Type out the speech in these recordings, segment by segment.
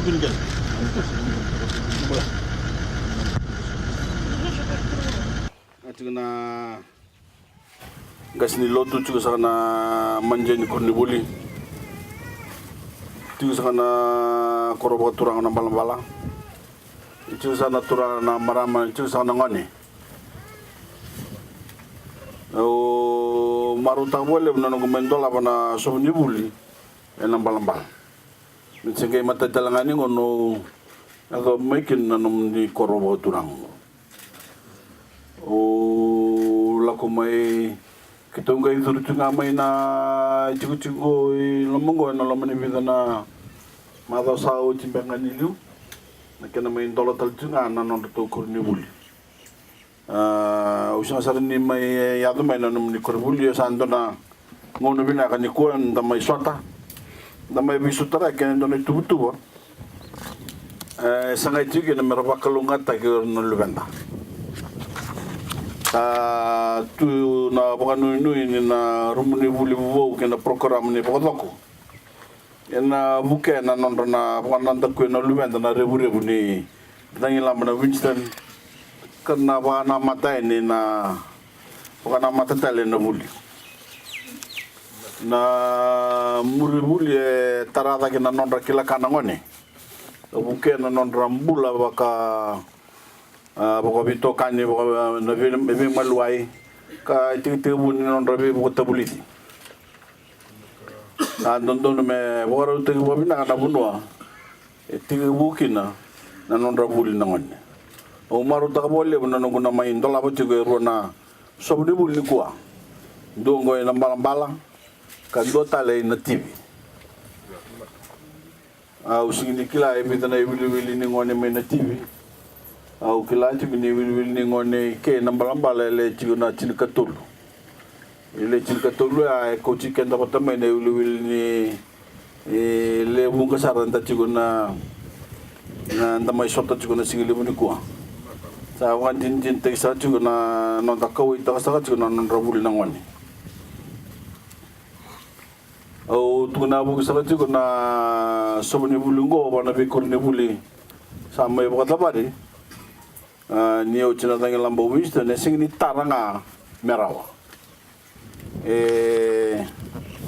binigyan. At na gas ni loto juga sa na manja ni Kornibuli. Juga sa na koroba turang na balambala. Juga sa na turang na marama, juga sa na ngani. O maruta boleh na ngumendola na Kornibuli na balambala. Sige mata talangani ngono ako maikin na ni koroba turang. O lako may kitong kay turutu nga may na chiku lamongo na lamani vida na madaw sao timbangan nilu na kana may dola taltunga na non to Kornibuli usang sarin ni may yado may na ni Kornibuli sando na ngono bina kan kuan da may sota da may bisutara kan do ni tubutubo sangay tige na merabakalungat ta kir no lubenda tu na bukan nui ni na rumuni buli bubu kena program ni pokok ena buke na non na bukan nanda ku na lumen na rebu ni dangi lama na Winston karena bukan mata ini na bukan mata tele na buli na muri buli tarada kena non kila kanangone buke na non rambula baka boko bito kani boko na bebe maluai ka tibu ni non rabi boko tabuliti don me boko tibu bina kana bunwa tibu kina na non rabuli nangon o maru ta bolle buna no guna mai ndola bo tigo rona sobri buli kwa ndongo ina mbala ka do tale na tibi usingini kila ebitana ibili ni ngone mai na tibi au kilati bini wil ni ngone ke nambala le chiguna chilkatulu ile chilkatulu a ko chikenda ko tamai ne wil ni le bunga saranda chiguna na ndamai sota chiguna sigili buni kwa sa wan din te sa chiguna no takau ita sa chiguna non rabul nangwani au tuna bu sa chiguna sobni bulungo bana be Kornibuli samai bakatapari ni o china tangi lambo Winston ne sing ni taranga merawa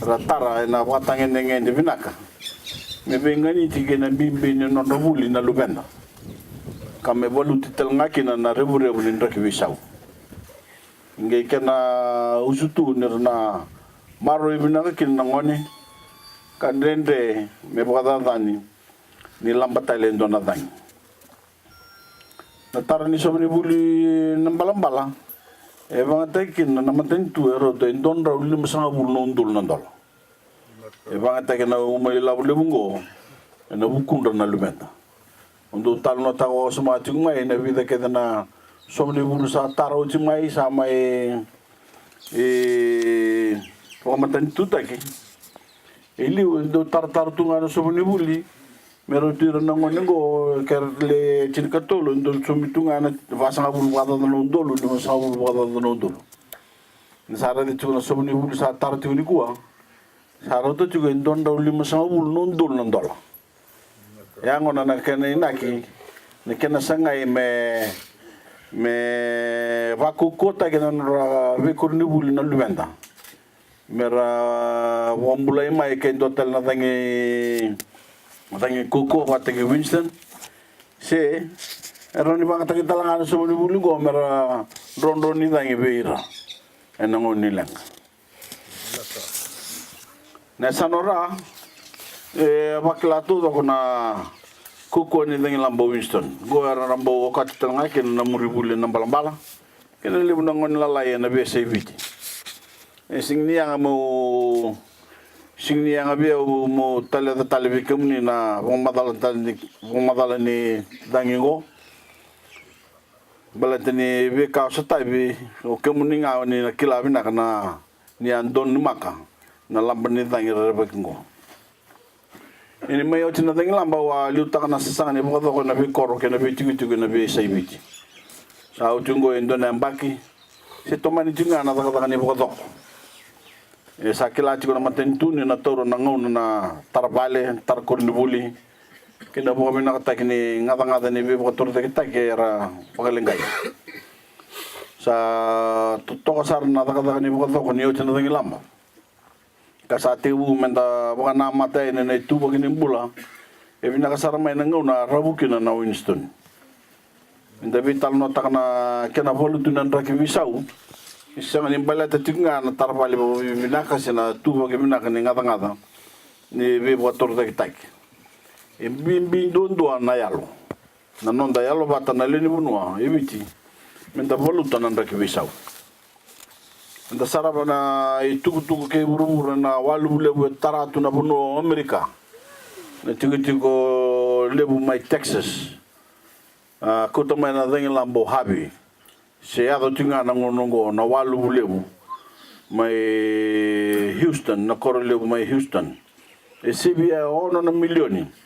ratara na watangen ngen de vinaka me bengani tige na bimbe ni no rabuli na lubenda kame bolu titel ngaki na rebu ni ndaki wisau nge kana usutu na maro ibina kin na ngone kandende me bada dani ni lambata le ndona dani natara ni Kornibuli nambala evang takin na namaten tu ero to indon rauli masanga bulno ndul nandol evang takin na umay labule bungo na bukunda na lumenta ondo talno tawo sama tingmai na vida ke na Kornibuli sa taro chimai sama pamatan tu taki ili ondo tar tunga na Kornibuli meron tiro na ngonengo kerle chilkatolo ndol sumitunga na vasanga bulwada na ndolo no sa bulwada na ndolo nasara de tuna Kornibuli sa tarti ni kuwa saro to tugo ndon daw lima sa bul no ndol na ndolo yang ona na kena inaki ne kena sangai me vaku kota kena ve Kornibuli na lumenda mera wombulai mai ken dotel na tangi koko watagi Winston se eroni bang tangi talangan Kornibuli go mera rondo ni tangi beira enango nilang na sanora baklato do na koko ni tangi lambo Winston go era lambo wakati talanga ken na Kornibuli na balambala ken le bunangon lalay na be seviti sing niya mo sing yang abi mo tale bikum ni na madalan ni dangingo balatani be ka sa tabi o kemuni nga ni na kilabi na kana ni andon ni maka na lamban ni dangira bekingo ini may o tina dangi lamba wa liuta kana sasanga ni bukado ko na be koro ke na be tigu na be saibiti sa o tungo endo na mbaki se tomani tinga na daga ni bukado sakila chiko na matentu ni na toro na ngau na tarabale tar Kornibuli kina po kami nakatake ni ngata-ngata ni Bibo Torte kitake era pagalengay. Sa totoo kasar natakataka ni Bibo Torte ni Ocha na tangilamba. Kasati menda bukan nama teh nene itu begini bula. Ebi nakasar main ngau na rabukin na Winston. Inda vital nota kana kena volutunan raki visau. Isang ni bala tatinga na tarpali bo binakasina tu bagi binakani ngata-ngata ni Bibo Torte kitake. Bimbi dondo na yalo na nonda yalo bata na leni bunua ibiti menda voluta na ndaki bisau nda saraba na ituku ke buruburu na walu lebu taratu na bunu Amerika na tigo lebu mai Texas kota mai na dengi lambo habi se ado tinga na ngonongo na walu lebu mai Houston na koro lebu mai Houston CBA ono na milioni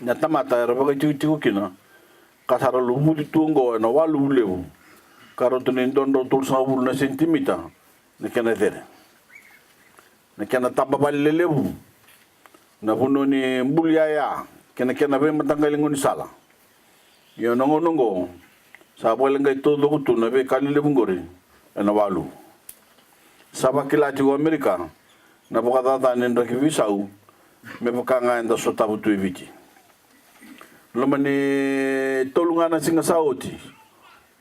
na tamata era bagai tiku kina kasara lubu di tungo na walu lewu karo tunin dondo tul sabul na sentimita na kana tere na kana tababal lewu na puno ni mbulyaya kana be matanggal ngoni sala yo nongo sa bolen ngai todo kutu na be kali lewu ngori na walu sabakila ti Amerika na bokata tanen raki visau me bokanga enda sotabu tu ibiti Lomani tolungana singa saoti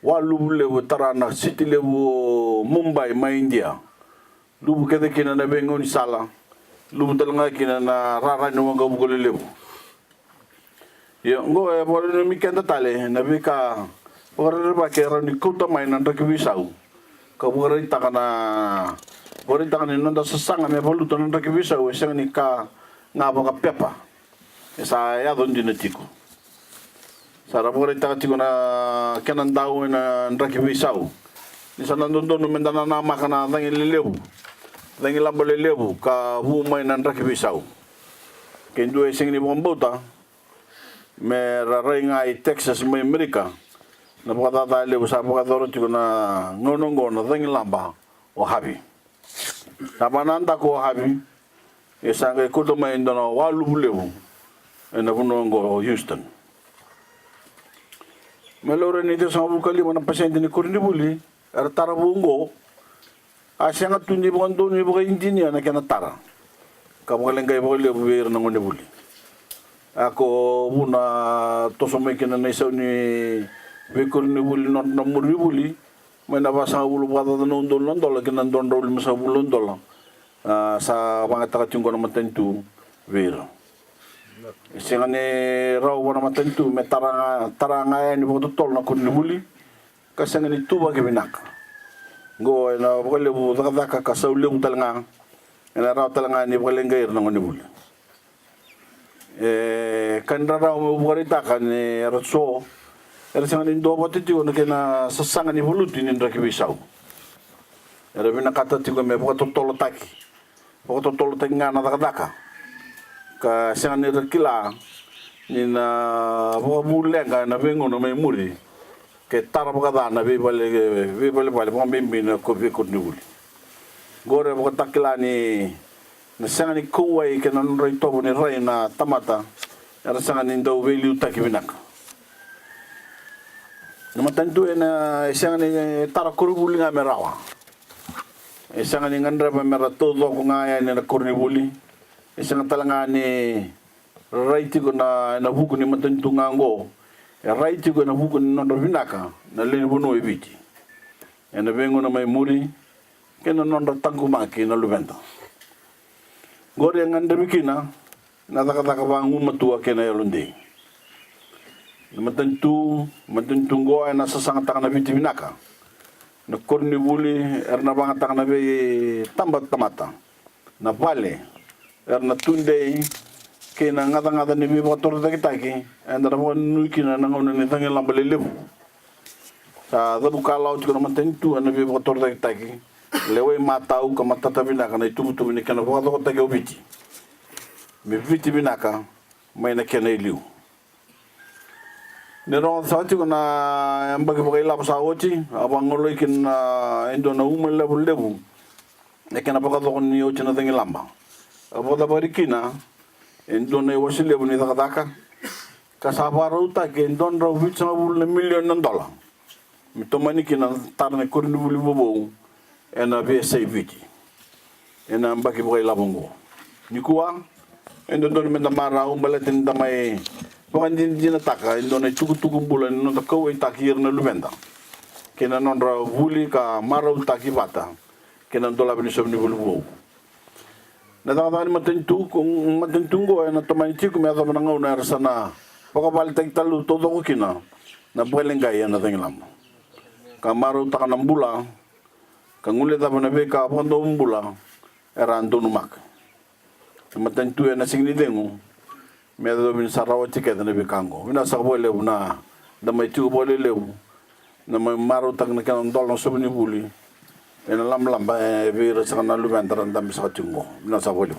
walu lewu tarana city lewu Mumbai ma India lubu kede kina na bengo ni sala lubu talanga kina na rara no nga bugole lewu yo ngo e bolo no mi kenda tale na bika ora ba ke ra ni kota mai na ndaki bisau ka bora takana nonda sasanga me bolu to ndaki bisau e sanga ni ka ngaba ka pepa esa ya don dinetiko Sara bore takatiko na kenan daw na ndaki bisau. Ni sana ndondo no mendana na makana dangi lelebu. Dangi lamba lelebu ka humay na ndaki bisau. Kendo sing ni bombota. Me raray nga i Texas mo Amerika. Na bukata lebu sa bukata tiko na ngonongo na dangi lamba o habi. Napananda ko habi. Isang kuto may ndono walu lebu. Na bunongo Houston. Melore ni itu sama bukali mana pasien ni kurni buli, ada tara bungo, asyang at tunji bukan tunji bukan engineer na kena tara, kamu kalian kaya boleh buir nangon buli. Ako buna tosomai kena naisau ni bekurni buli nomor buli, mana pasang bulu pada nondol nondol kena nondol masa bulu nondol, sa bangat takacung kono matentu buir. Singa ni raw wana matentu me taranga ni boto tol na kun buli kasanga ni tuba ke binak go na bole bu daka ka sawle mu talanga ena raw talanga ni bole ngair na ngoni buli kan raw mo bori taka ni ratso era singa ni do boto ti na kena sasanga ni buluti ni ndaki bisau era binakata ti ko me boto tol taki ngana daka ka siang ni rekila ni na bulenga na bengo no mai muri ke tara baka na be bale pon bimbi na ko be ko nuli gore baka takila ni na siang ni kuwai ke nan roi to ni rai na tamata era siang ni ndo veli utakibinak na matantu na siang ni tara kurubuli nga merawa siang ni ngandra ba mera todo ko ngaya ni na kurni isang talanga ni raiti ko na buku ni matentu ngango raiti ko na buku ni nondo binaka na leni bono ibiti ena bengo na mai muri kena nondo tangu maki na lubenta gore ngande bikina na taka bangu matua kena yalunde matentu ngo na sasang taka na biti binaka na korni buli erna banga taka na be tambat tamata na vale erna tunde kena ngata ni Bibo Torte kitaki andara mo nuki na ngona ni tangi lamba lelebu sa dabu kalau tiko matentu na Bibo Torte kitaki lewe matau ka matata binaka na tubu ni kana bo ko tagi obiti me biti binaka mai na kena iliu nero sa tiko na mbagi bokai lab sa oti abang ngoloi kin endo na umel lebu e kena bo ko ni oti na tangi lamba Aboda barikina endo na wasile buni daka kasabara uta ke don ra witsa $1 million. Mitomani kina tarne korni buli bobo ena VSA viti. Ena mbaki boy labongo. Nikua endo don menda mara umbalatin damay pakan din nataka endo na tuku bulan no takaw ay takir na lumenda. Kina non ra huli ka mara utaki bata. Kina dola bini sobni buli bobo. Nadakadaan matentu kung matentungo ay natamani chiku may atama nangaw na rasana. Pakabalitag talo todo ko kina na bukalengay na tingilam. Kamaro taka ng bula, kangulit ako na beka ako ng bula, era ando numak. Matentu na signidengo, may domin sa rawa tiket na bekango. Minasa ko lew na damay tiyo ko lew na may maro tak na kanang dolong sa manibuli. Ena lam ba virus sa kanang lumendaran dami sa katingo. Minasa ko lew.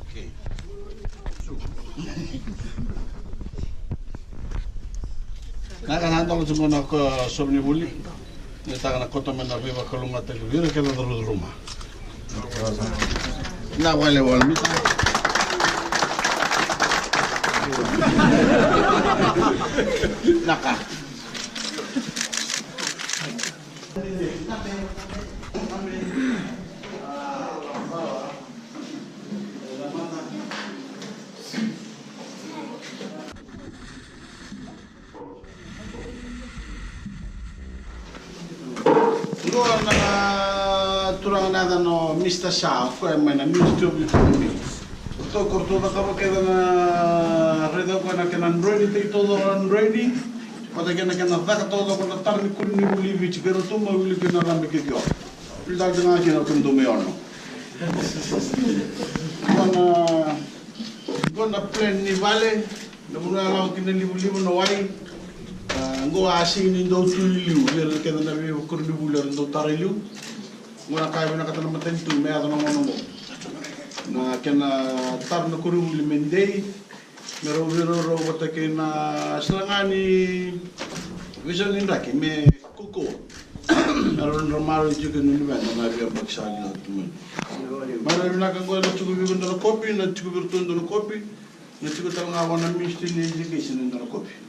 Okay. Nakananda ko sumuna ko sobni buli. Nita na koto men na viva kolunga te vira kala do ruma. Na wale wal mita. Naka. Na turang nada no Mr. Shah ko ay may na Ministry of Economy. Ito korto na kamo kaya na redo ko na kanan ready to todo ready. Pata kaya na daka todo ko na tarni kunni buli pero to mawili ko na lambe kyo. Pildal nga kina tum dumeono. Gonna plan ni vale. Na muna lang kinalibu no wai. Ngo asing ni do tuliu le ke na be ko ni bulan do tarilu ngona kay na katana matentu me ado no mo na kena tar no kuru li mendei mero ro wata ke na slangani vision indaki me kuko aron romaro juke ni ba na be baksali tumen mara na ka go na chuku bi ndo kopi na chuku bi ndo kopi na chuku tanga wana ministry ni education ndo kopi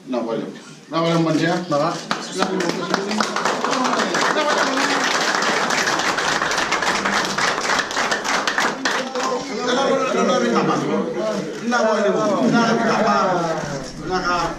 na vale manja na na